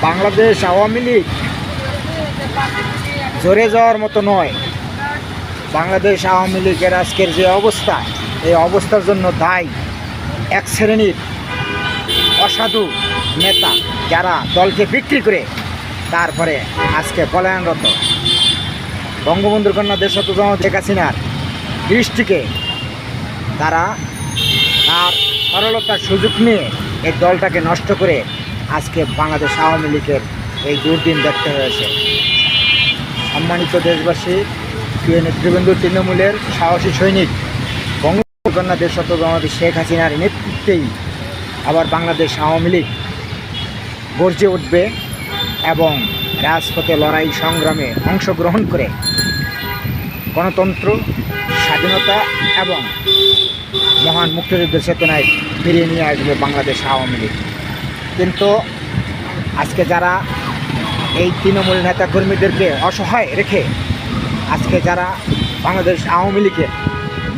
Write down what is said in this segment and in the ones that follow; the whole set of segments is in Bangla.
বাংলাদেশ আওয়ামী লীগ ঝরে যাওয়ার মতো নয়। বাংলাদেশ আওয়ামী লীগের আজকের যে অবস্থা, এই অবস্থার জন্য দায়ী এক শ্রেণীর অসাধু নেতা, যারা দলকে বিক্রি করে তারপরে আজকে পলায়নরত। বঙ্গবন্ধুর কন্যা দেশাত্মক জনতা শেখ হাসিনার দৃষ্টিকে তারা তার সরলতার সুযোগ নিয়ে এই দলটাকে নষ্ট করে আজকে বাংলাদেশ আওয়ামী লীগের এই দুর্দিন দেখতে হয়েছে। সম্মানিত দেশবাসী, প্রিয় নেতৃবৃন্দ, তৃণমূলের সাহসী সৈনিক বঙ্গবন্ধুর কন্যা দেশাত্মক জনতা শেখ হাসিনার নেতৃত্বেই আবার বাংলাদেশ আওয়ামী লীগ গর্জে উঠবে এবং রাজপথে লড়াই সংগ্রামে অংশগ্রহণ করে গণতন্ত্র, স্বাধীনতা এবং মহান মুক্তিযুদ্ধের চেতনায় ফিরিয়ে নিয়ে আসবে বাংলাদেশ আওয়ামী লীগ। কিন্তু আজকে যারা এই তৃণমূল নেতাকর্মীদেরকে অসহায় রেখে আজকে যারা বাংলাদেশ আওয়ামী লীগের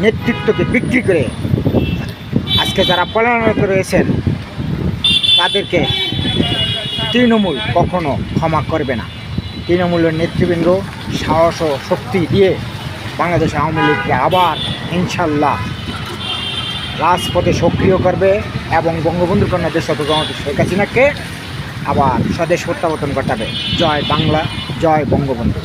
নেতৃত্বকে বিক্রি করে আজকে যারা পলায়নরত রয়েছেন, তাদেরকে তৃণমূল কখনো ক্ষমা করবে না। তৃণমূলের নেতৃবৃন্দ সাহস ও শক্তি দিয়ে বাংলাদেশ আওয়ামী লীগকে আবার ইনশাল্লাহ রাজপথে সক্রিয় করবে এবং বঙ্গবন্ধুর কন্যা দেশাত্মক জনতা শেখ হাসিনাকে আবার স্বদেশ প্রত্যাবর্তন ঘটাবে। জয় বাংলা, জয় বঙ্গবন্ধু।